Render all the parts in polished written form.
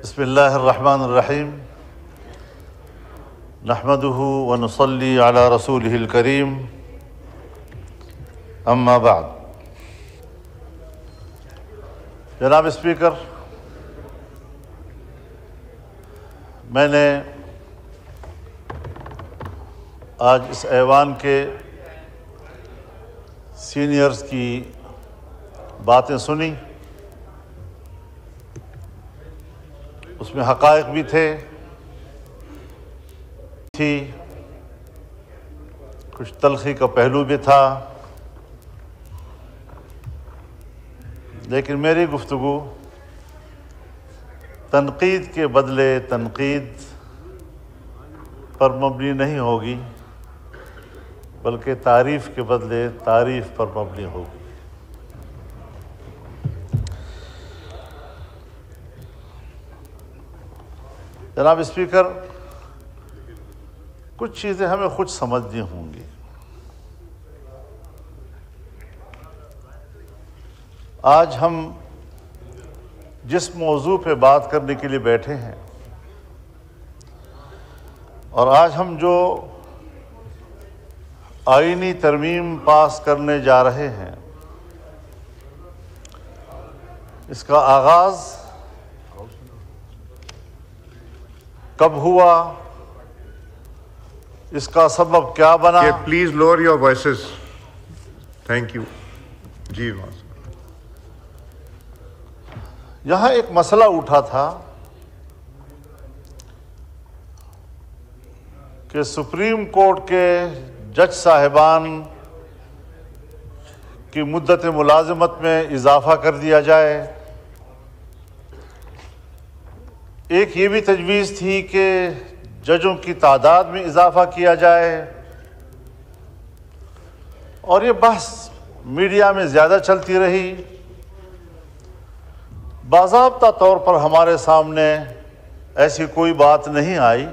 بسم اللہ الرحمن الرحیم نحمده ونصلی علی رسولہ الکریم اما بعد۔ جناب اسپیکر، میں نے آج اس ایوان کے سینئرز کی باتیں سنی، اس میں حقائق بھی تھے، کچھ تلخی کا پہلو بھی تھا، لیکن میری گفتگو تنقید کے بدلے تنقید پر مبنی نہیں ہوگی، بلکہ تعریف کے بدلے تعریف پر مبنی ہوگی۔ جناب اسپیکر، کچھ چیزیں ہمیں خود سمجھنی ہوں گی۔ آج ہم جس موضوع پہ بات کرنے کے لیے بیٹھے ہیں اور آج ہم جو آئینی ترمیم پاس کرنے جا رہے ہیں، اس کا آغاز کب ہوا، اس کا سبب کیا بنا؟ Please lower your voices, thank you جی۔ یہاں ایک مسئلہ اٹھا تھا کہ سپریم کورٹ کے جج صاحبان کی مدت ملازمت میں اضافہ کر دیا جائے۔ ایک یہ بھی تجویز تھی کہ ججوں کی تعداد میں اضافہ کیا جائے، اور یہ بحث میڈیا میں زیادہ چلتی رہی۔ باضابطہ طور پر ہمارے سامنے ایسی کوئی بات نہیں آئی،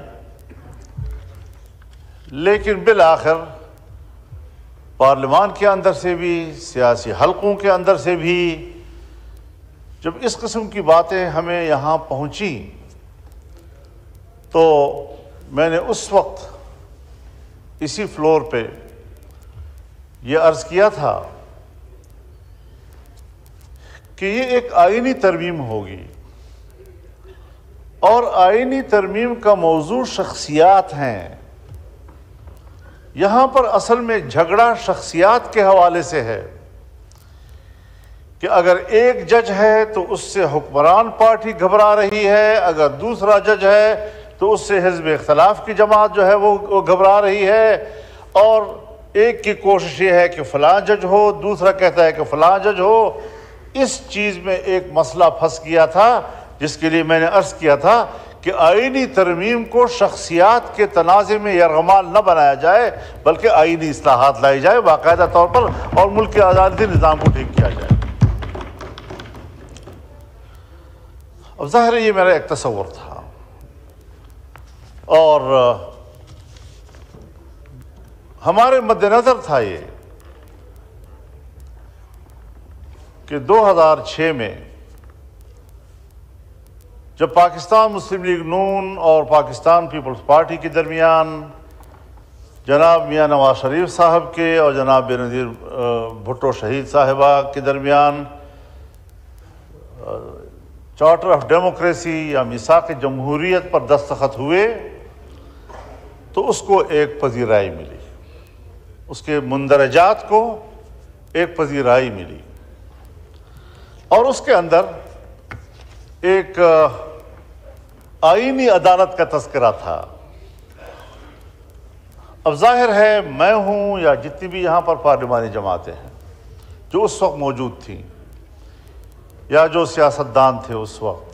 لیکن بالآخر پارلیمان کے اندر سے بھی، سیاسی حلقوں کے اندر سے بھی جب اس قسم کی باتیں ہمیں یہاں پہنچیں تو میں نے اس وقت اسی فلور پہ یہ عرض کیا تھا کہ یہ ایک آئینی ترمیم ہوگی، اور آئینی ترمیم کا موضوع شخصیات ہیں۔ یہاں پر اصل میں جھگڑا شخصیات کے حوالے سے ہے کہ اگر ایک جج ہے تو اس سے حکمران پارٹی گھبرا رہی ہے، اگر دوسرا جج ہے تو اس سے حزب اختلاف کی جماعت جو ہے وہ گھبرا رہی ہے، اور ایک کی کوشش یہ ہے کہ فلاں جج ہو، دوسرا کہتا ہے کہ فلاں جج ہو۔ اس چیز میں ایک مسئلہ پھنس گیا تھا، جس کے لیے میں نے عرض کیا تھا کہ آئینی ترمیم کو شخصیات کے تنازع میں یرغمال نہ بنایا جائے، بلکہ آئینی اصلاحات لائی جائے باقاعدہ طور پر، اور ملک کے عدالتی نظام کو ٹھیک کیا جائے۔ اب ظاہر ہے یہ میرا ایک تصور تھا، اور ہمارے مد نظر تھا یہ کہ 2006 میں جب پاکستان مسلم لیگ نون اور پاکستان پیپلز پارٹی کے درمیان جناب میاں نواز شریف صاحب کے اور جناب بینظیر بھٹو شہید صاحبہ کے درمیان چارٹر آف ڈیموکریسی یا میثاق جمہوریت پر دستخط ہوئے، تو اس کو ایک پذیرائی ملی، اس کے مندرجات کو ایک پذیرائی ملی، اور اس کے اندر ایک آئینی عدالت کا تذکرہ تھا۔ اب ظاہر ہے میں ہوں یا جتنی بھی یہاں پر پارلیمانی جماعتیں ہیں جو اس وقت موجود تھیں یا جو سیاستدان تھے اس وقت،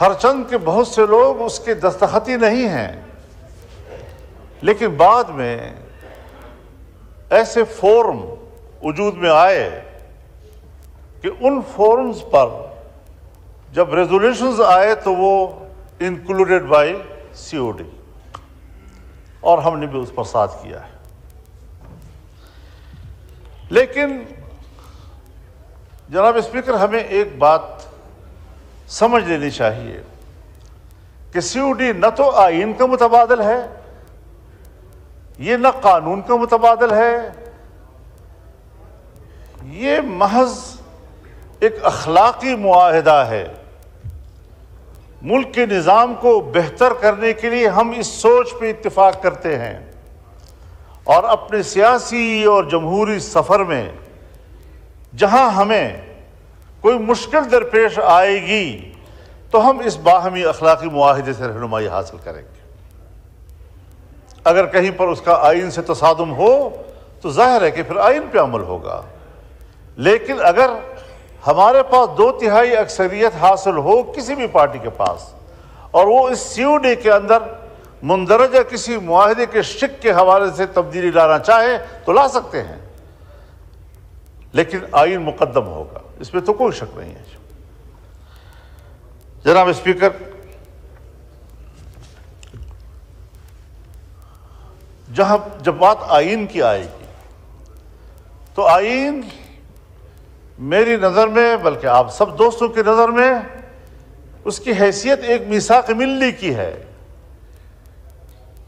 ہر چند کے بہت سے لوگ اس کے دستخطی نہیں ہیں، لیکن بعد میں ایسے فورم وجود میں آئے کہ ان فورمز پر جب ریزولیوشنز آئے تو وہ انکلوڈیڈ بائی COD، اور ہم نے بھی اس پر ساتھ کیا ہے۔ لیکن جناب اسپیکر، ہمیں ایک بات سمجھ لینی چاہیے کہ سی او ڈی نہ تو آئین کا متبادل ہے، یہ نہ قانون کا متبادل ہے، یہ محض ایک اخلاقی معاہدہ ہے۔ ملک کے نظام کو بہتر کرنے کے لیے ہم اس سوچ پہ اتفاق کرتے ہیں، اور اپنے سیاسی اور جمہوری سفر میں جہاں ہمیں کوئی مشکل درپیش آئے گی تو ہم اس باہمی اخلاقی معاہدے سے رہنمائی حاصل کریں گے۔ اگر کہیں پر اس کا آئین سے تصادم ہو تو ظاہر ہے کہ پھر آئین پہ عمل ہوگا، لیکن اگر ہمارے پاس 2/3 اکثریت حاصل ہو کسی بھی پارٹی کے پاس، اور وہ اس سی او ڈی کے اندر مندرجہ کسی معاہدے کے شق کے حوالے سے تبدیلی لانا چاہے تو لا سکتے ہیں، لیکن آئین مقدم ہوگا، اس میں تو کوئی شک نہیں ہے۔ جناب اسپیکر، جب بات آئین کی آئے گی تو آئین میری نظر میں، بلکہ آپ سب دوستوں کی نظر میں، اس کی حیثیت ایک میثاق ملی کی ہے۔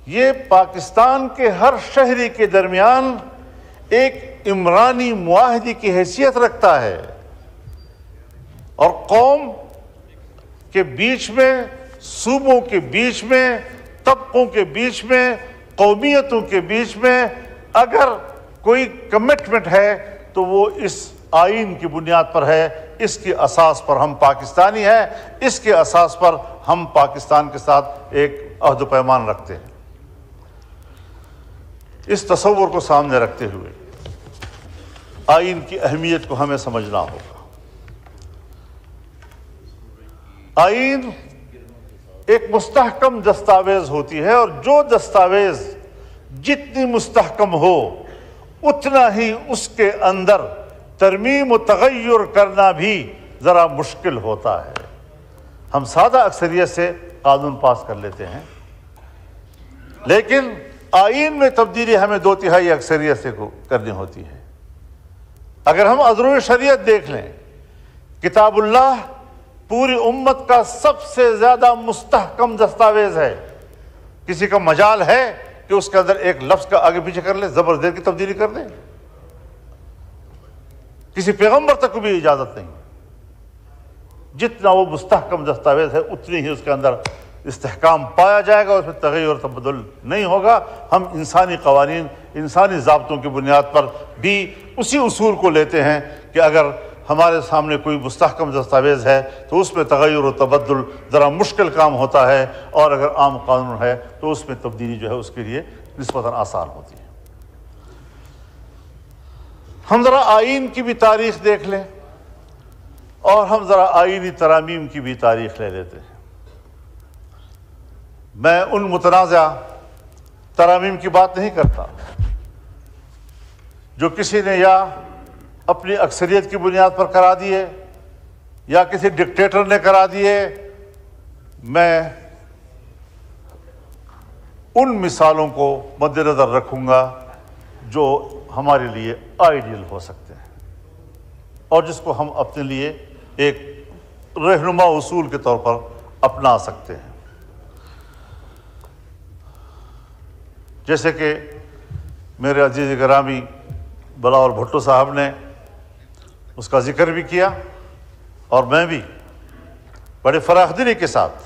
یہ پاکستان کے ہر شہری کے درمیان ایک عمرانی معاہدے کی حیثیت رکھتا ہے، اور قوم کے بیچ میں، صوبوں کے بیچ میں، طبقوں کے بیچ میں، قومیتوں کے بیچ میں اگر کوئی کمٹمنٹ ہے تو وہ اس آئین کی بنیاد پر ہے، اس کی اساس پر ہم پاکستانی ہیں، اس کے اساس پر ہم پاکستان کے ساتھ ایک عہد و پیمان رکھتے ہیں۔ اس تصور کو سامنے رکھتے ہوئے آئین کی اہمیت کو ہمیں سمجھنا ہوگا۔ آئین ایک مستحکم دستاویز ہوتی ہے، اور جو دستاویز جتنی مستحکم ہو اتنا ہی اس کے اندر ترمیم و تغیر کرنا بھی ذرا مشکل ہوتا ہے۔ ہم سادہ اکثریت سے قانون پاس کر لیتے ہیں، لیکن آئین میں تبدیلی ہمیں 2/3 اکثریت سے کرنی ہوتی ہے۔ اگر ہم عذر شریعت دیکھ لیں، کتاب اللہ پوری امت کا سب سے زیادہ مستحکم دستاویز ہے۔ کسی کا مجال ہے کہ اس کے اندر ایک لفظ کا آگے پیچھے کر لے، زبر زیر کی تبدیلی کر دیں؟ کسی پیغمبر تک کو بھی اجازت نہیں۔ جتنا وہ مستحکم دستاویز ہے اتنی ہی اس کے اندر استحکام پایا جائے گا، اس میں تغیر اور تبدل نہیں ہوگا۔ ہم انسانی قوانین، انسانی ضابطوں کی بنیاد پر بھی اسی اصول کو لیتے ہیں کہ اگر ہمارے سامنے کوئی مستحکم دستاویز ہے تو اس میں تغیر و تبدل ذرا مشکل کام ہوتا ہے، اور اگر عام قانون ہے تو اس میں تبدیلی جو ہے اس کے لیے نسبتاً آسان ہوتی ہے۔ ہم ذرا آئین کی بھی تاریخ دیکھ لیں، اور ہم ذرا آئینی ترامیم کی بھی تاریخ لے لیتے ہیں۔ میں ان متنازع ترامیم کی بات نہیں کرتا جو کسی نے یا اپنی اکثریت کی بنیاد پر کرا دیے یا کسی ڈکٹیٹر نے کرا دیے۔ میں ان مثالوں کو مد نظر رکھوں گا جو ہمارے لیے آئیڈیل ہو سکتے ہیں، اور جس کو ہم اپنے لیے ایک رہنما اصول کے طور پر اپنا سکتے ہیں۔ جیسے کہ میرے عزیز گرامی بلاول بھٹو صاحب نے اس کا ذکر بھی کیا، اور میں بھی بڑے فراخ دلی کے ساتھ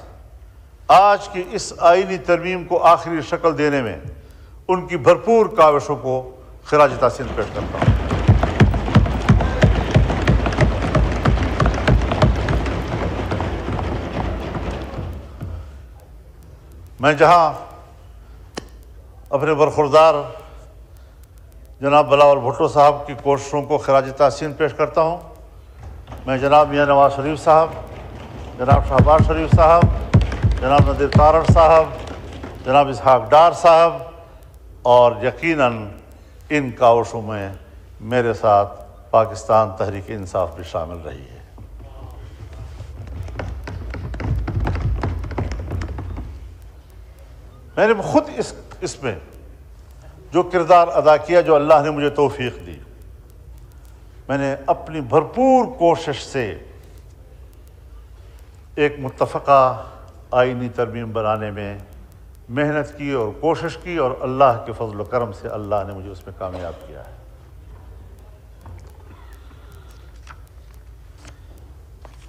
آج کی اس آئینی ترمیم کو آخری شکل دینے میں ان کی بھرپور کاوشوں کو خراج تحسین پیش کرتا ہوں۔ میں جہاں اپنے برخوردار جناب بلاول بھٹو صاحب کی کوششوں کو خراج تحسین پیش کرتا ہوں، میں جناب میاں نواز شریف صاحب، جناب شہباز شریف صاحب، جناب نذیر تارڑ صاحب، جناب اسحاق ڈار صاحب، اور یقیناً ان کاوشوں میں میرے ساتھ پاکستان تحریک انصاف بھی شامل رہی ہے۔ میں نے خود اس میں جو کردار ادا کیا، جو اللہ نے مجھے توفیق دی، میں نے اپنی بھرپور کوشش سے ایک متفقہ آئینی ترمیم بنانے میں محنت کی اور کوشش کی، اور اللہ کے فضل و کرم سے اللہ نے مجھے اس میں کامیاب کیا ہے۔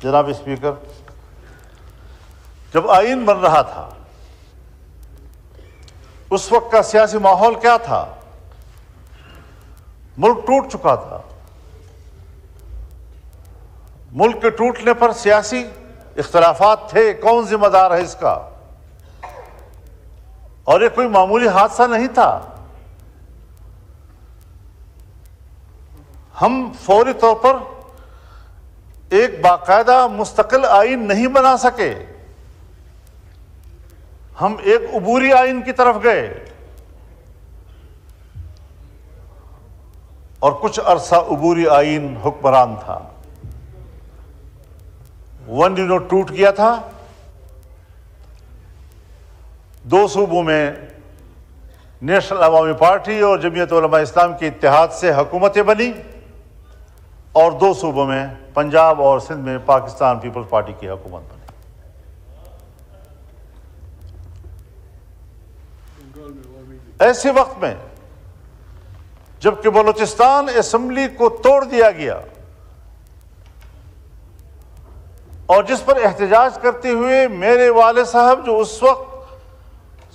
جناب اسپیکر، جب آئین بن رہا تھا اس وقت کا سیاسی ماحول کیا تھا؟ ملک ٹوٹ چکا تھا۔ ملک کے ٹوٹنے پر سیاسی اختلافات تھے، کون ذمہ دار ہے اس کا؟ اور یہ کوئی معمولی حادثہ نہیں تھا۔ ہم فوری طور پر ایک باقاعدہ مستقل آئین نہیں بنا سکے، ہم ایک عبوری آئین کی طرف گئے، اور کچھ عرصہ عبوری آئین حکمران تھا۔ ون یونٹ ٹوٹ گیا تھا، دو صوبوں میں نیشنل عوامی پارٹی اور جمعیت علماء اسلام کے اتحاد سے حکومتیں بنی، اور دو صوبوں میں پنجاب اور سندھ میں پاکستان پیپلز پارٹی کی حکومت بنی۔ ایسے وقت میں جبکہ بلوچستان اسمبلی کو توڑ دیا گیا، اور جس پر احتجاج کرتے ہوئے میرے والد صاحب جو اس وقت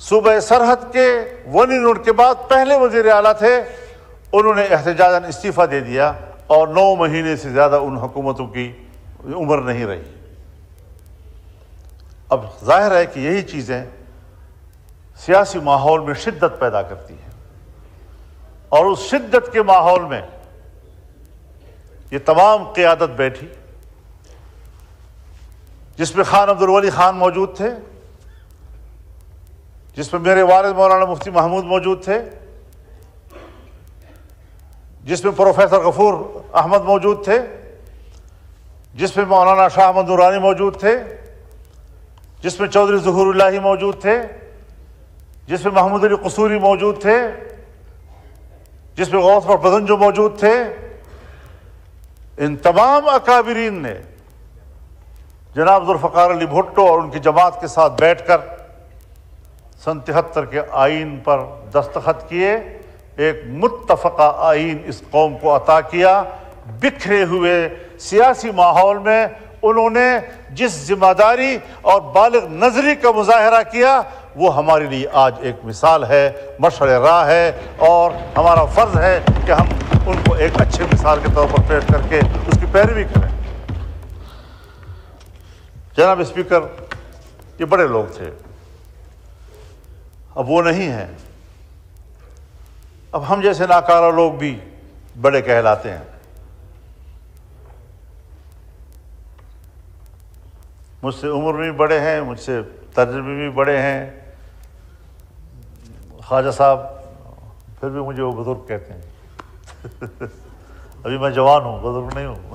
صوبہ سرحد کے ون یونٹ کے بعد پہلے وزیر اعلیٰ تھے، انہوں نے احتجاجاً استعفیٰ دے دیا، اور 9 مہینے سے زیادہ ان حکومتوں کی عمر نہیں رہی۔ اب ظاہر ہے کہ یہی چیزیں سیاسی ماحول میں شدت پیدا کرتی ہیں، اور اس شدت کے ماحول میں یہ تمام قیادت بیٹھی، جس میں خان عبدالولی خان موجود تھے، جس میں میرے والد مولانا مفتی محمود موجود تھے، جس میں پروفیسر غفور احمد موجود تھے، جس میں مولانا شاہ احمد نورانی موجود تھے، جس میں چودھری ظہور اللہ موجود تھے، جس میں محمود علی قصوری موجود تھے، جس میں غوث بدنجو موجود تھے۔ ان تمام اکابرین نے جناب ذوالفقار علی بھٹو اور ان کی جماعت کے ساتھ بیٹھ کر سن 73 کے آئین پر دستخط کیے، ایک متفقہ آئین اس قوم کو عطا کیا۔ بکھرے ہوئے سیاسی ماحول میں انہوں نے جس ذمہ داری اور بالغ نظری کا مظاہرہ کیا، وہ ہمارے لیے آج ایک مثال ہے، مشعل راہ ہے، اور ہمارا فرض ہے کہ ہم ان کو ایک اچھے مثال کے طور پر پیش کر کے اس کی پیروی کریں۔ جناب اسپیکر، یہ بڑے لوگ تھے، اب وہ نہیں ہیں۔ اب ہم جیسے ناکارہ لوگ بھی بڑے کہلاتے ہیں۔ مجھ سے عمر میں بھی بڑے ہیں، مجھ سے تجربے بھی بڑے ہیں۔ خواجہ صاحب پھر بھی مجھے وہ بزرگ کہتے ہیں۔ ابھی میں جوان ہوں، بزرگ نہیں ہوں۔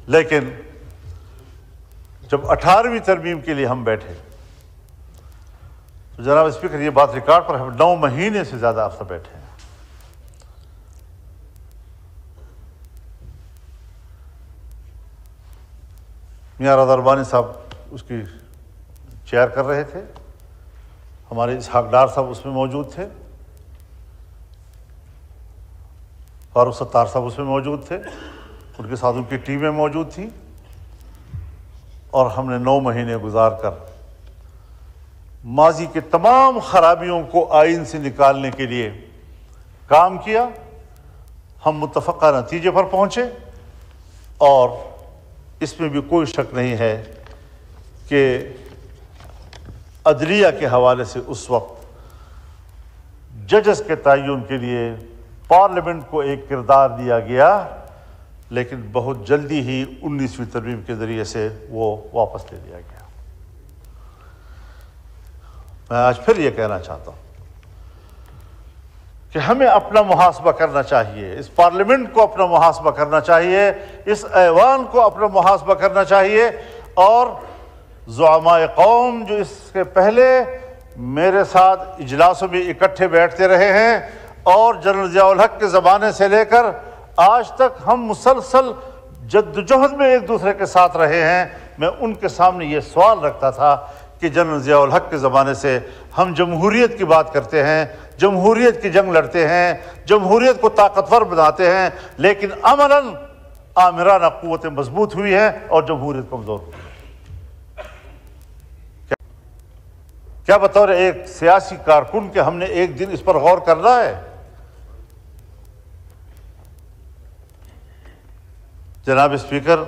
لیکن جب 18ویں ترمیم کے لیے ہم بیٹھے تو جناب اسپیکر، یہ بات ریکارڈ پر ہم 9 مہینے سے زیادہ عرصہ بیٹھے ہیں۔ میاں رضا ربانی صاحب اس کی چیئر کر رہے تھے، ہمارے اسحاق ڈار صاحب اس میں موجود تھے، فاروق ستار صاحب اس میں موجود تھے، ان کے ساتھ ان کی ٹیمیں موجود تھیں، اور ہم نے 9 مہینے گزار کر ماضی کے تمام خرابیوں کو آئین سے نکالنے کے لیے کام کیا۔ ہم متفقہ نتیجے پر پہنچے، اور اس میں بھی کوئی شک نہیں ہے کہ عدلیہ کے حوالے سے اس وقت ججز کے تعین کے لیے پارلیمنٹ کو ایک کردار دیا گیا، لیکن بہت جلدی ہی 19ویں ترمیم کے ذریعے سے وہ واپس لے لیا گیا۔ میں آج پھر یہ کہنا چاہتا ہوں کہ ہمیں اپنا محاسبہ کرنا چاہیے، اس پارلیمنٹ کو اپنا محاسبہ کرنا چاہیے، اس ایوان کو اپنا محاسبہ کرنا چاہیے، اور زعماء قوم جو اس کے پہلے میرے ساتھ اجلاسوں میں اکٹھے بیٹھتے رہے ہیں، اور جنرل ضیاء الحق کے زمانے سے لے کر آج تک ہم مسلسل جدوجہد میں ایک دوسرے کے ساتھ رہے ہیں، میں ان کے سامنے یہ سوال رکھتا تھا کہ جنرل ضیاء الحق کے زمانے سے ہم جمہوریت کی بات کرتے ہیں، جمہوریت کی جنگ لڑتے ہیں، جمہوریت کو طاقتور بناتے ہیں، لیکن عملاً آمرانہ قوتیں مضبوط ہوئی ہیں اور جمہوریت کمزور ہوئی ہے۔ کیا بطور ایک سیاسی کارکن کہ ہم نے ایک دن اس پر غور کرنا ہے؟ جناب اسپیکر،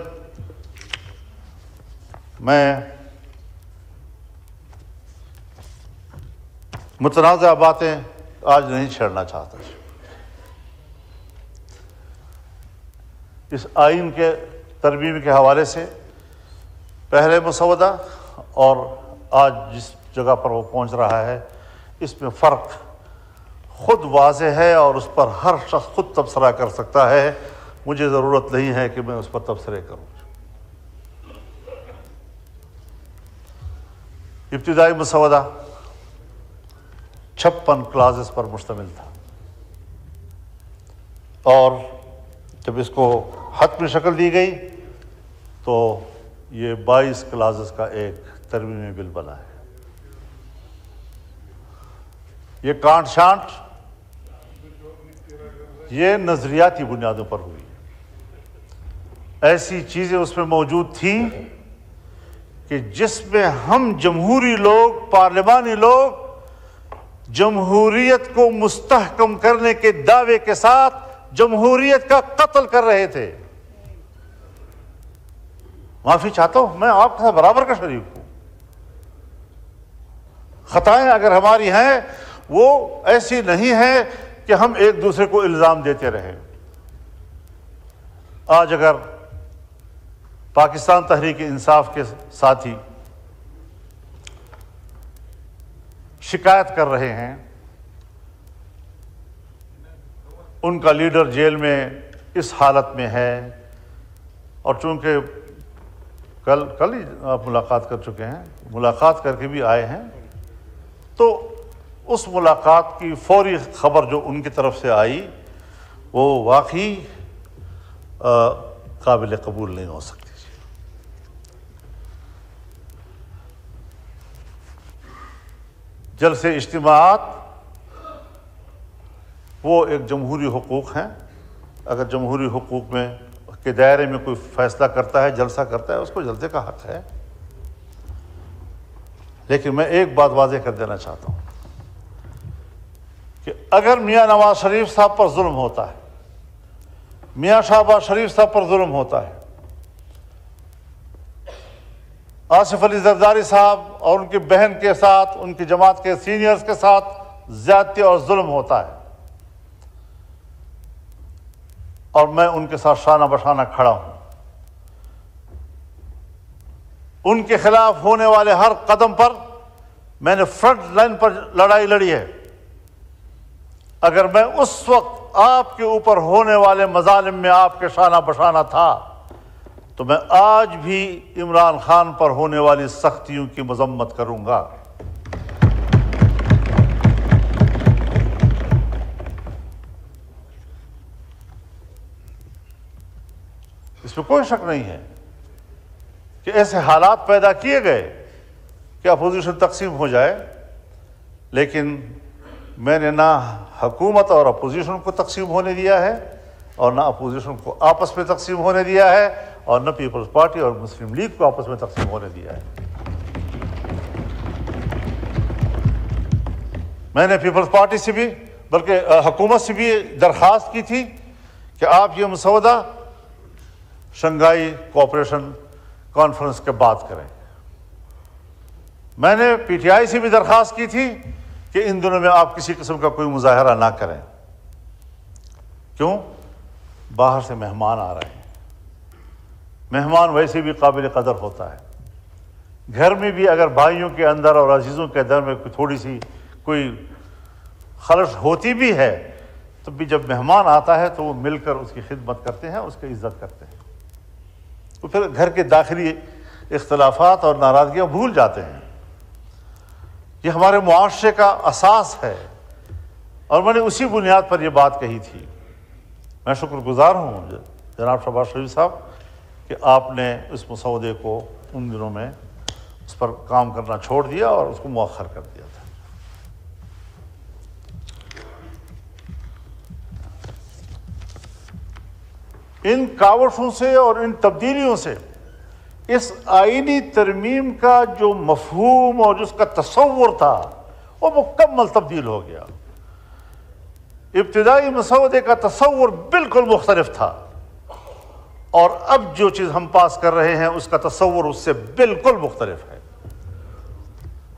میں متنازع باتیں آج نہیں چھیڑنا چاہتا۔ اس آئین کے ترمیم کے حوالے سے پہلے مسودہ اور آج جس جگہ پر وہ پہنچ رہا ہے، اس میں فرق خود واضح ہے اور اس پر ہر شخص خود تبصرہ کر سکتا ہے۔ مجھے ضرورت نہیں ہے کہ میں اس پر تبصرے کروں۔ ابتدائی مسودہ 56 کلازز پر مشتمل تھا، اور جب اس کو حتمی شکل دی گئی تو یہ 22 کلازز کا ایک ترمیمی بل بنا ہے۔ یہ کانٹ شانٹ یہ نظریاتی بنیادوں پر ہوئی، ایسی چیزیں اس میں موجود تھیں کہ جس میں ہم جمہوری لوگ، پارلیمانی لوگ جمہوریت کو مستحکم کرنے کے دعوے کے ساتھ جمہوریت کا قتل کر رہے تھے۔ معافی چاہتا ہوں، میں آپ کے ساتھ برابر کا شریک ہوں۔ خطائیں اگر ہماری ہیں وہ ایسی نہیں ہیں کہ ہم ایک دوسرے کو الزام دیتے رہیں۔ آج اگر پاکستان تحریک انصاف کے ساتھی شکایت کر رہے ہیں، ان کا لیڈر جیل میں اس حالت میں ہے، اور چونکہ کل ہی آپ ملاقات کر چکے ہیں، ملاقات کر کے بھی آئے ہیں، تو اس ملاقات کی فوری خبر جو ان کی طرف سے آئی وہ واقعی قابل قبول نہیں ہو سکتی۔ جلسے اجتماعات وہ ایک جمہوری حقوق ہیں۔ اگر جمہوری حقوق میں کے دائرے میں کوئی فیصلہ کرتا ہے، جلسہ کرتا ہے، اس کو جلسے کا حق ہے۔ لیکن میں ایک بات واضح کر دینا چاہتا ہوں کہ اگر میاں نواز شریف صاحب پر ظلم ہوتا ہے، میاں شہباز شریف صاحب پر ظلم ہوتا ہے، آصف علی زرداری صاحب اور ان کی بہن کے ساتھ، ان کی جماعت کے سینئرز کے ساتھ زیادتی اور ظلم ہوتا ہے، اور میں ان کے ساتھ شانہ بشانہ کھڑا ہوں، ان کے خلاف ہونے والے ہر قدم پر میں نے فرنٹ لائن پر لڑائی لڑی ہے۔ اگر میں اس وقت آپ کے اوپر ہونے والے مظالم میں آپ کے شانہ بشانہ تھا تو میں آج بھی عمران خان پر ہونے والی سختیوں کی مذمت کروں گا۔ اس میں کوئی شک نہیں ہے کہ ایسے حالات پیدا کیے گئے کہ اپوزیشن تقسیم ہو جائے، لیکن میں نے نہ حکومت اور اپوزیشن کو تقسیم ہونے دیا ہے، اور نہ اپوزیشن کو آپس میں تقسیم ہونے دیا ہے، اور نہ پیپلز پارٹی اور مسلم لیگ کو آپس میں تقسیم ہونے دیا ہے۔ میں نے پیپلز پارٹی سے بھی، بلکہ حکومت سے بھی درخواست کی تھی کہ آپ یہ مسودہ شنگھائی کوآپریشن کانفرنس کے بعد کریں۔ میں نے پی ٹی آئی سے بھی درخواست کی تھی کہ ان دنوں میں آپ کسی قسم کا کوئی مظاہرہ نہ کریں۔ کیوں؟ باہر سے مہمان آ رہے ہیں، مہمان ویسے بھی قابل قدر ہوتا ہے۔ گھر میں بھی اگر بھائیوں کے اندر اور عزیزوں کے اندر میں تھوڑی سی کوئی خلش ہوتی بھی ہے، تو بھی جب مہمان آتا ہے تو وہ مل کر اس کی خدمت کرتے ہیں، اس کی عزت کرتے ہیں، تو پھر گھر کے داخلی اختلافات اور ناراضگیاں بھول جاتے ہیں۔ یہ ہمارے معاشرے کا اساس ہے، اور میں نے اسی بنیاد پر یہ بات کہی تھی۔ میں شکر گزار ہوں جناب شہباز شریف صاحب کہ آپ نے اس مسودے کو ان دنوں میں اس پر کام کرنا چھوڑ دیا اور اس کو مؤخر کر دیا تھا۔ ان کاوشوں سے اور ان تبدیلیوں سے اس آئینی ترمیم کا جو مفہوم اور جس کا تصور تھا وہ مکمل تبدیل ہو گیا۔ ابتدائی مسودے کا تصور بالکل مختلف تھا، اور اب جو چیز ہم پاس کر رہے ہیں اس کا تصور اس سے بالکل مختلف ہے،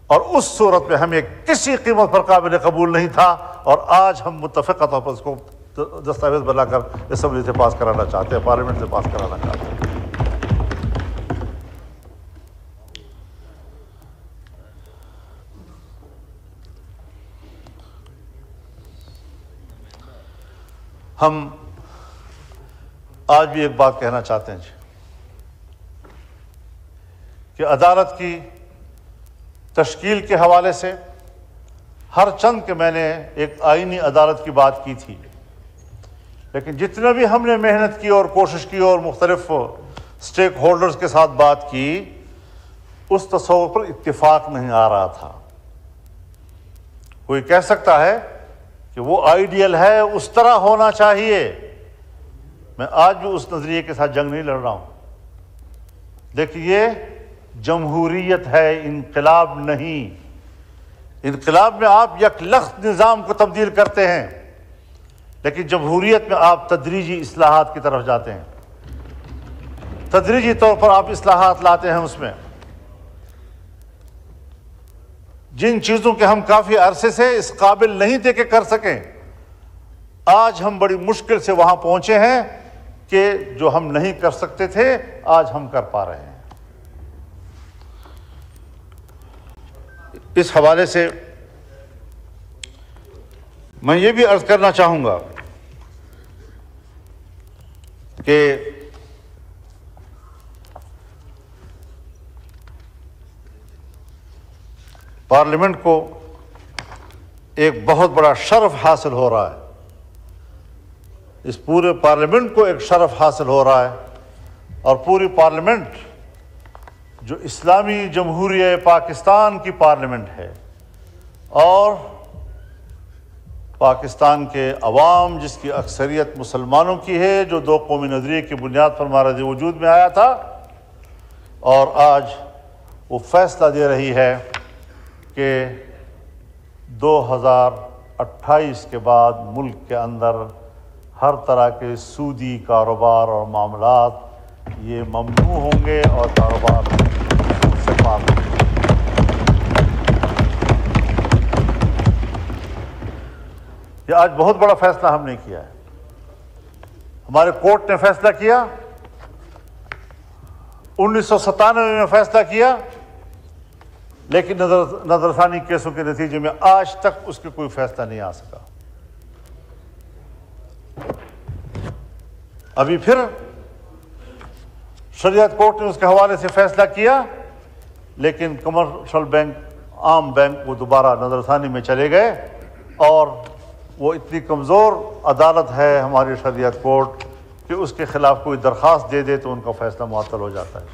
اور اس صورت میں ہمیں کسی قیمت پر قابل قبول نہیں تھا، اور آج ہم متفقہ طور پر اس کو دستاویز بنا کر اسمبلی سے پاس کرانا چاہتے ہیں، پارلیمنٹ سے پاس کرانا چاہتے ہیں۔ ہم آج بھی ایک بات کہنا چاہتے ہیں کہ عدالت کی تشکیل کے حوالے سے ہر چند کہ میں نے ایک آئینی عدالت کی بات کی تھی، لیکن جتنا بھی ہم نے محنت کی اور کوشش کی اور مختلف سٹیک ہولڈرز کے ساتھ بات کی، اس تصور پر اتفاق نہیں آ رہا تھا۔ کوئی کہہ سکتا ہے کہ وہ آئیڈیل ہے، اس طرح ہونا چاہیے، میں آج بھی اس نظریے کے ساتھ جنگ نہیں لڑ رہا ہوں۔ دیکھیے، جمہوریت ہے، انقلاب نہیں۔ انقلاب میں آپ یک لخت نظام کو تبدیل کرتے ہیں، لیکن جمہوریت میں آپ تدریجی اصلاحات کی طرف جاتے ہیں، تدریجی طور پر آپ اصلاحات لاتے ہیں۔ اس میں جن چیزوں کے ہم کافی عرصے سے اس قابل نہیں تھے کہ کر سکیں، آج ہم بڑی مشکل سے وہاں پہنچے ہیں کہ جو ہم نہیں کر سکتے تھے آج ہم کر پا رہے ہیں۔ اس حوالے سے میں یہ بھی عرض کرنا چاہوں گا کہ پارلیمنٹ کو ایک بہت بڑا شرف حاصل ہو رہا ہے، اس پورے پارلیمنٹ کو ایک شرف حاصل ہو رہا ہے، اور پوری پارلیمنٹ جو اسلامی جمہوریہ پاکستان کی پارلیمنٹ ہے، اور پاکستان کے عوام جس کی اکثریت مسلمانوں کی ہے، جو دو قومی نظریے کی بنیاد پر مہراج وجود میں آیا تھا، اور آج وہ فیصلہ دے رہی ہے کہ 2028 کے بعد ملک کے اندر ہر طرح کے سودی کاروبار اور معاملات یہ ممنوع ہوں گے اور کاروبار سے پاک ہوں گے۔ یہ آج بہت بڑا فیصلہ ہم نے کیا ہے، ہمارے کورٹ نے فیصلہ کیا، 1997 میں فیصلہ کیا، لیکن نظر ثانی کیسوں کے نتیجے میں آج تک اس کے کوئی فیصلہ نہیں آ سکا۔ ابھی پھر شریعت کورٹ نے اس کے حوالے سے فیصلہ کیا، لیکن کمرشل بینک، عام بینک، وہ دوبارہ نظر ثانی میں چلے گئے، اور وہ اتنی کمزور عدالت ہے ہماری شریعت کورٹ کہ اس کے خلاف کوئی درخواست دے دے تو ان کا فیصلہ معطل ہو جاتا ہے۔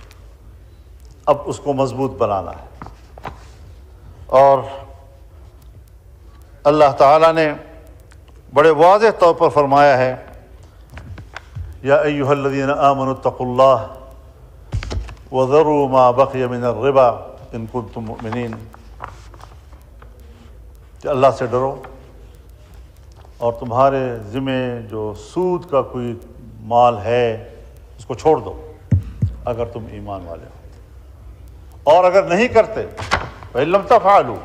اب اس کو مضبوط بنانا ہے، اور اللہ تعالیٰ نے بڑے واضح طور پر فرمایا ہے، یا ایھا الذین آمنوا اتقوا اللہ وذروا ما بقی من الربا ان کنتم مؤمنین، کہ اللہ سے ڈرو اور تمہارے ذمے جو سود کا کوئی مال ہے اس کو چھوڑ دو اگر تم ایمان والے ہو، اور اگر نہیں کرتے فإن لم تفعلوا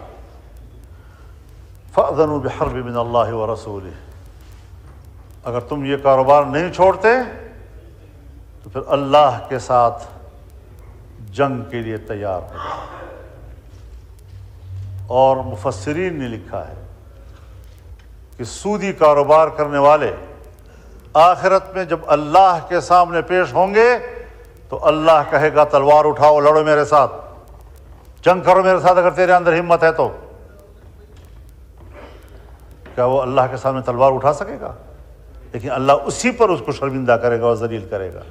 فأذنوا بحرب من اللہ ورسولہ، اگر تم یہ کاروبار نہیں چھوڑتے تو پھر اللہ کے ساتھ جنگ کے لیے تیار ہو جاؤ۔ اور مفسرین نے لکھا ہے کہ سودی کاروبار کرنے والے آخرت میں جب اللہ کے سامنے پیش ہوں گے تو اللہ کہے گا تلوار اٹھاؤ، لڑو میرے ساتھ، جنگ کرو میرے ساتھ اگر تیرے اندر ہمت ہے تو۔ کیا وہ اللہ کے سامنے تلوار اٹھا سکے گا؟ لیکن اللہ اسی پر اس کو شرمندہ کرے گا اور ذلیل کرے گا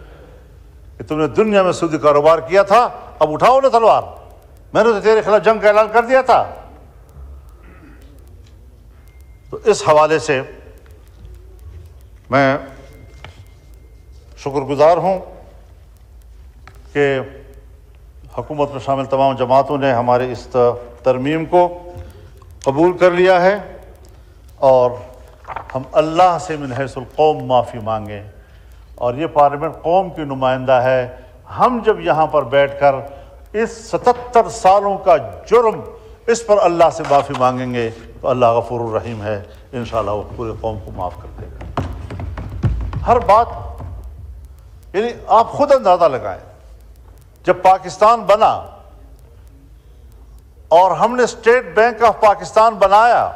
کہ تم نے دنیا میں سودی کاروبار کیا تھا، اب اٹھاؤ نا تلوار، میں نے تو تیرے خلاف جنگ کا اعلان کر دیا تھا۔ تو اس حوالے سے میں شکر گزار ہوں کہ حکومت میں شامل تمام جماعتوں نے ہمارے اس ترمیم کو قبول کر لیا ہے، اور ہم اللہ سے من حیث القوم معافی مانگیں، اور یہ پارلیمنٹ قوم کی نمائندہ ہے۔ ہم جب یہاں پر بیٹھ کر اس 77 سالوں کا جرم اس پر اللہ سے معافی مانگیں گے تو اللہ غفور الرحیم ہے، انشاءاللہ وہ پورے قوم کو معاف کر دے گا۔ ہر بات یعنی آپ خود اندازہ لگائیں، جب پاکستان بنا اور ہم نے اسٹیٹ بینک آف پاکستان بنایا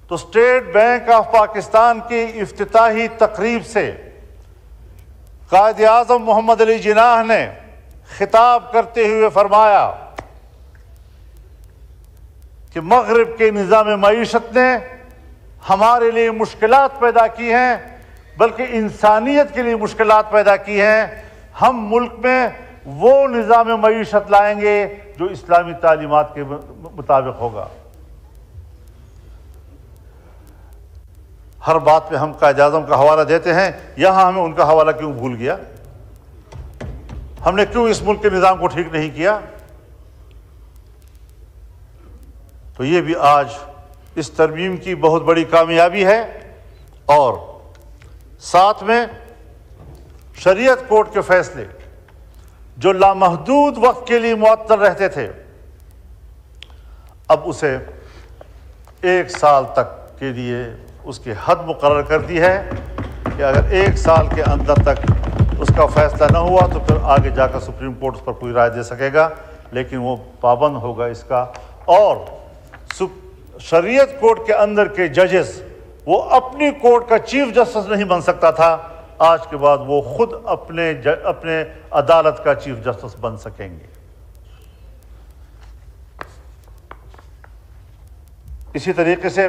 تو اسٹیٹ بینک آف پاکستان کی افتتاحی تقریب سے قائد اعظم محمد علی جناح نے خطاب کرتے ہوئے فرمایا کہ مغرب کے نظام معیشت نے ہمارے لیے مشکلات پیدا کی ہیں، بلکہ انسانیت کے لیے مشکلات پیدا کی ہیں۔ ہم ملک میں وہ نظام معیشت لائیں گے جو اسلامی تعلیمات کے مطابق ہوگا۔ ہر بات پہ ہم قائد اعظم کا حوالہ دیتے ہیں، یہاں ہمیں ان کا حوالہ کیوں بھول گیا؟ ہم نے کیوں اس ملک کے نظام کو ٹھیک نہیں کیا؟ تو یہ بھی آج اس ترمیم کی بہت بڑی کامیابی ہے، اور ساتھ میں شریعت کورٹ کے فیصلے جو لامحدود وقت کے لیے معطل رہتے تھے، اب اسے 1 سال تک کے لیے اس کی حد مقرر کر دی ہے کہ اگر 1 سال کے اندر تک اس کا فیصلہ نہ ہوا تو پھر آگے جا کر سپریم کورٹ اس پر کوئی رائے دے سکے گا، لیکن وہ پابند ہوگا اس کا۔ اور شریعت کورٹ کے اندر کے ججز وہ اپنی کورٹ کا چیف جسٹس نہیں بن سکتا تھا، آج کے بعد وہ خود اپنے عدالت کا چیف جسٹس بن سکیں گے۔ اسی طریقے سے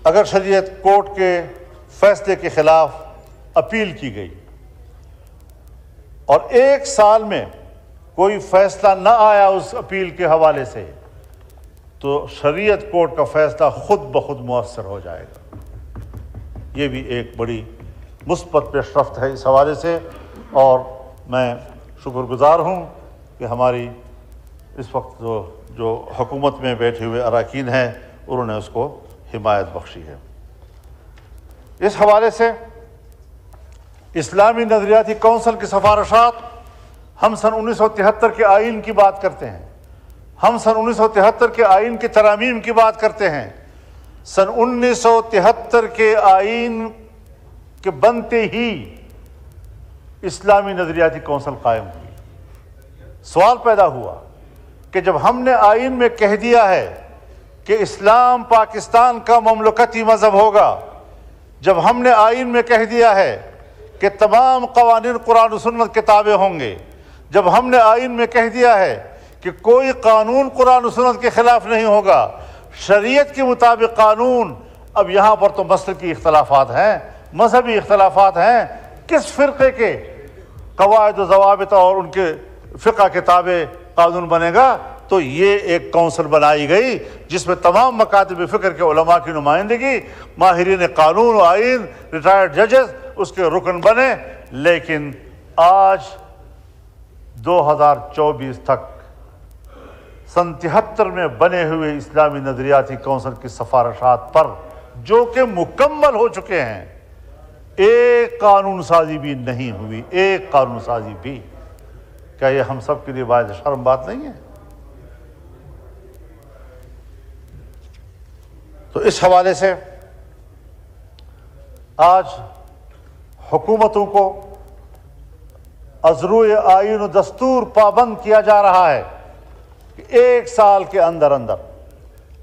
اگر شریعت کورٹ کے فیصلے کے خلاف اپیل کی گئی اور 1 سال میں کوئی فیصلہ نہ آیا اس اپیل کے حوالے سے، تو شریعت کورٹ کا فیصلہ خود بخود مؤثر ہو جائے گا۔ یہ بھی ایک بڑی مثبت پیش رفت ہے اس حوالے سے، اور میں شکر گزار ہوں کہ ہماری اس وقت جو حکومت میں بیٹھے ہوئے اراکین ہیں انہوں نے اس کو حمایت بخشی ہے۔ اس حوالے سے اسلامی نظریاتی کونسل کی سفارشات، ہم سن 1973 کے آئین کی بات کرتے ہیں، ہم سن 1973 کے آئین کی ترامیم کی بات کرتے ہیں۔ سن 1973 کے آئین کے بنتے ہی اسلامی نظریاتی کونسل قائم ہوئی۔ سوال پیدا ہوا کہ جب ہم نے آئین میں کہہ دیا ہے کہ اسلام پاکستان کا مملکتی مذہب ہوگا، جب ہم نے آئین میں کہہ دیا ہے کہ تمام قوانین قرآن و سنت کے تابع ہوں گے، جب ہم نے آئین میں کہہ دیا ہے کہ کوئی قانون قرآن و سنت کے خلاف نہیں ہوگا، شریعت کے مطابق قانون، اب یہاں پر تو مسلکی اختلافات ہیں، مذہبی اختلافات ہیں، کس فرقے کے قواعد و ضوابط اور ان کے فقہ کے تابع قانون بنے گا؟ تو یہ ایک کونسل بنائی گئی جس میں تمام مکاتب فکر کے علماء کی نمائندگی، ماہرین قانون و آئین، ریٹائرڈ ججز اس کے رکن بنے۔ لیکن آج 2024 تک سن 73 میں بنے ہوئے اسلامی نظریاتی کونسل کی سفارشات پر جو کہ مکمل ہو چکے ہیں، ایک قانون سازی بھی نہیں ہوئی، ایک قانون سازی بھی۔ کیا یہ ہم سب کے لیے باعث شرم بات نہیں ہے؟ تو اس حوالے سے آج حکومتوں کو ازروع آئین و دستور پابند کیا جا رہا ہے کہ 1 سال کے اندر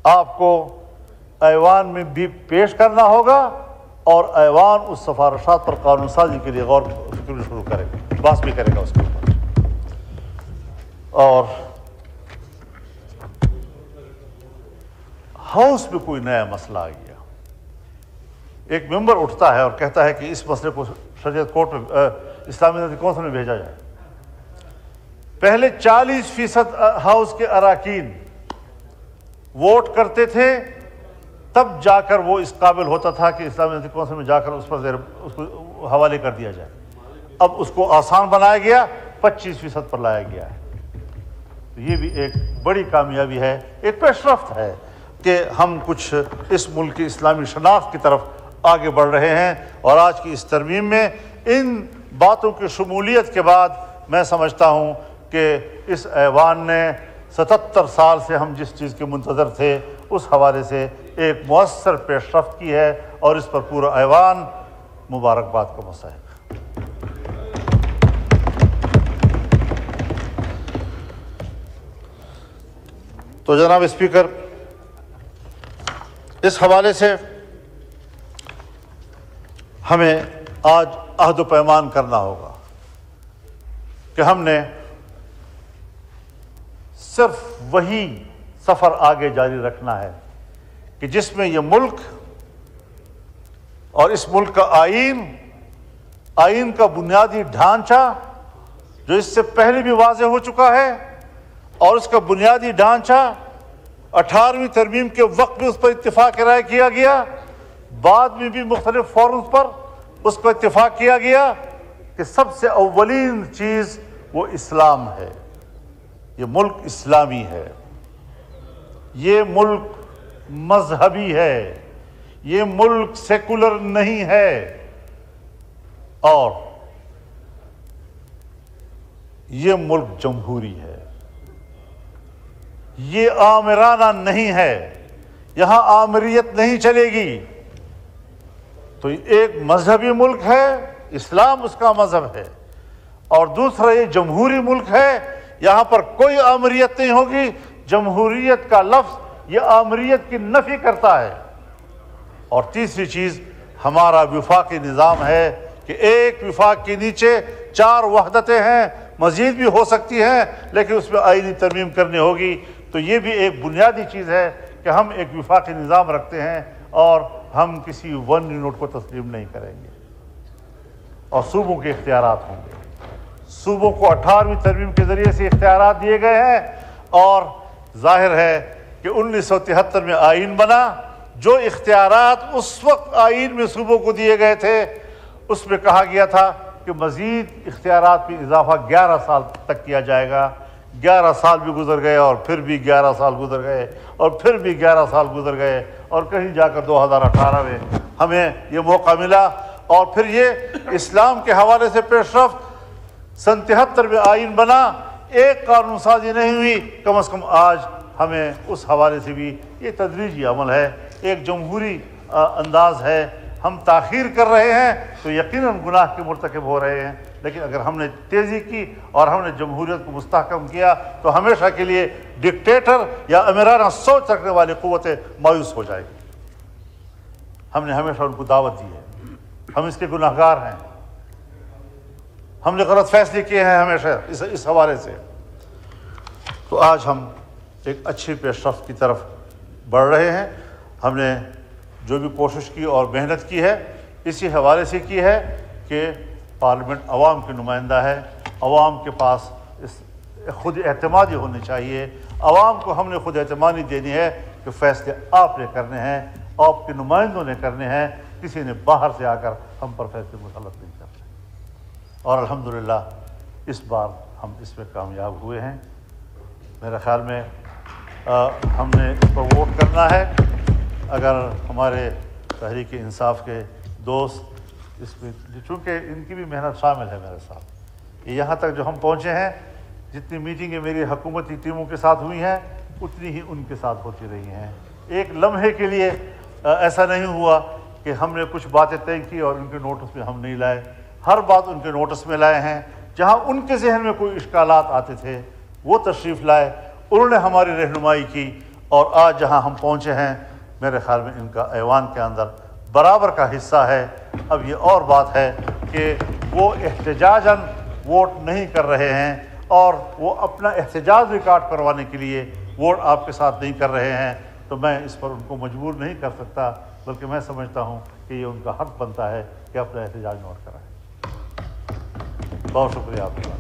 آپ کو ایوان میں بھی پیش کرنا ہوگا، اور ایوان اس سفارشات پر قانون سازی کے لیے غور فکر شروع کرے گا، بحث بھی کرے گا اس کے اوپر۔ اور ہاؤس میں کوئی نیا مسئلہ آ گیا، ایک ممبر اٹھتا ہے اور کہتا ہے کہ اس مسئلے کو شریعت کورٹ میں اسلامی نظام کونسل میں بھیجا جائے، پہلے 40% ہاؤس کے اراکین ووٹ کرتے تھے، تب جا کر وہ اس قابل ہوتا تھا کہ اسلامی نظام کونسل میں جا کر اس کو حوالے کر دیا جائے۔ اب اس کو آسان بنایا گیا، 25% پر لایا گیا ہے۔ تو یہ بھی ایک بڑی کامیابی ہے، ایک پیش رفت ہے کہ ہم کچھ اس ملک کی اسلامی شناخت کی طرف آگے بڑھ رہے ہیں، اور آج کی اس ترمیم میں ان باتوں کی شمولیت کے بعد میں سمجھتا ہوں کہ اس ایوان نے 77 سال سے ہم جس چیز کے منتظر تھے اس حوالے سے ایک مؤثر پیش رفت کی ہے، اور اس پر پورا ایوان مبارکباد کا مستحق ہے۔ تو جناب اسپیکر، اس حوالے سے ہمیں آج عہد و پیمان کرنا ہوگا کہ ہم نے صرف وہی سفر آگے جاری رکھنا ہے کہ جس میں یہ ملک اور اس ملک کا آئین کا بنیادی ڈھانچہ جو اس سے پہلے بھی واضح ہو چکا ہے، اور اس کا بنیادی ڈھانچہ 18ویں ترمیم کے وقت بھی اس پر اتفاق رائے کیا گیا، بعد میں بھی مختلف فورمز پر اس کو اتفاق کیا گیا کہ سب سے اولین چیز وہ اسلام ہے۔ یہ ملک اسلامی ہے، یہ ملک مذہبی ہے، یہ ملک سیکولر نہیں ہے، اور یہ ملک جمہوری ہے، یہ آمرانہ نہیں ہے، یہاں آمریت نہیں چلے گی۔ تو ایک مذہبی ملک ہے، اسلام اس کا مذہب ہے، اور دوسرا یہ جمہوری ملک ہے، یہاں پر کوئی آمریت نہیں ہوگی۔ جمہوریت کا لفظ یہ آمریت کی نفی کرتا ہے۔ اور تیسری چیز ہمارا وفاقی نظام ہے کہ ایک وفاق کے نیچے 4 وحدتیں ہیں، مزید بھی ہو سکتی ہیں، لیکن اس میں آئینی ترمیم کرنی ہوگی۔ تو یہ بھی ایک بنیادی چیز ہے کہ ہم ایک وفاقی نظام رکھتے ہیں، اور ہم کسی ون یونٹ کو تسلیم نہیں کریں گے، اور صوبوں کے اختیارات ہوں گے۔ صوبوں کو 18ویں ترمیم کے ذریعے سے اختیارات دیے گئے ہیں، اور ظاہر ہے کہ 1973 میں آئین بنا۔ جو اختیارات اس وقت آئین میں صوبوں کو دیے گئے تھے، اس میں کہا گیا تھا کہ مزید اختیارات میں اضافہ 11 سال تک کیا جائے گا۔ 11 سال بھی گزر گئے، اور پھر بھی 11 سال گزر گئے، اور پھر بھی 11 سال گزر گئے، اور کہیں جا کر 2018 میں ہمیں یہ موقع ملا۔ اور پھر یہ اسلام کے حوالے سے پیش رفت، سن 73 میں آئین بنا، ایک قانون سازی نہیں ہوئی، کم از کم آج ہمیں اس حوالے سے بھی یہ تدریجی عمل ہے، ایک جمہوری انداز ہے۔ ہم تاخیر کر رہے ہیں تو یقیناً گناہ کے مرتکب ہو رہے ہیں، لیکن اگر ہم نے تیزی کی اور ہم نے جمہوریت کو مستحکم کیا تو ہمیشہ کے لیے ڈکٹیٹر یا امیرانہ سوچ رکھنے والی قوتیں مایوس ہو جائیں گی۔ ہم نے ہمیشہ ان کو دعوت دی ہے، ہم اس کے گناہگار ہیں، ہم نے غلط فیصلے کیے ہیں ہمیشہ اس حوالے سے۔ تو آج ہم ایک اچھی پیش رفت کی طرف بڑھ رہے ہیں۔ ہم نے جو بھی کوشش کی اور محنت کی ہے، اسی حوالے سے کی ہے کہ پارلیمنٹ عوام کی نمائندہ ہے، عوام کے پاس خود اعتمادی ہونی چاہیے، عوام کو ہم نے خود اعتمادی دینی ہے کہ فیصلے آپ نے کرنے ہیں، آپ کے نمائندوں نے کرنے ہیں، کسی نے باہر سے آ کر ہم پر فیصلے مسلط نہیں کرنے۔ اور الحمدللہ اس بار ہم اس میں کامیاب ہوئے ہیں۔ میرے خیال میں ہم نے اس پر ووٹ کرنا ہے۔ اگر ہمارے تحریک انصاف کے دوست اس میں، چونکہ ان کی بھی محنت شامل ہے میرے ساتھ، یہاں تک جو ہم پہنچے ہیں، جتنی میٹنگیں میری حکومتی ٹیموں کے ساتھ ہوئی ہیں اتنی ہی ان کے ساتھ ہوتی رہی ہیں۔ ایک لمحے کے لیے ایسا نہیں ہوا کہ ہم نے کچھ باتیں طے کی اور ان کے نوٹس میں ہم نہیں لائے، ہر بات ان کے نوٹس میں لائے ہیں۔ جہاں ان کے ذہن میں کوئی اشکالات آتے تھے وہ تشریف لائے، انہوں نے ہماری رہنمائی کی، اور آج جہاں ہم پہنچے ہیں میرے خیال میں ان کا ایوان کے اندر برابر کا حصہ ہے۔ اب یہ اور بات ہے کہ وہ احتجاجاً ووٹ نہیں کر رہے ہیں، اور وہ اپنا احتجاج ریکارڈ کروانے کے لیے ووٹ آپ کے ساتھ نہیں کر رہے ہیں، تو میں اس پر ان کو مجبور نہیں کر سکتا، بلکہ میں سمجھتا ہوں کہ یہ ان کا حق بنتا ہے کہ اپنا احتجاج نوٹ کرائیں۔ بہت شکریہ آپ کا۔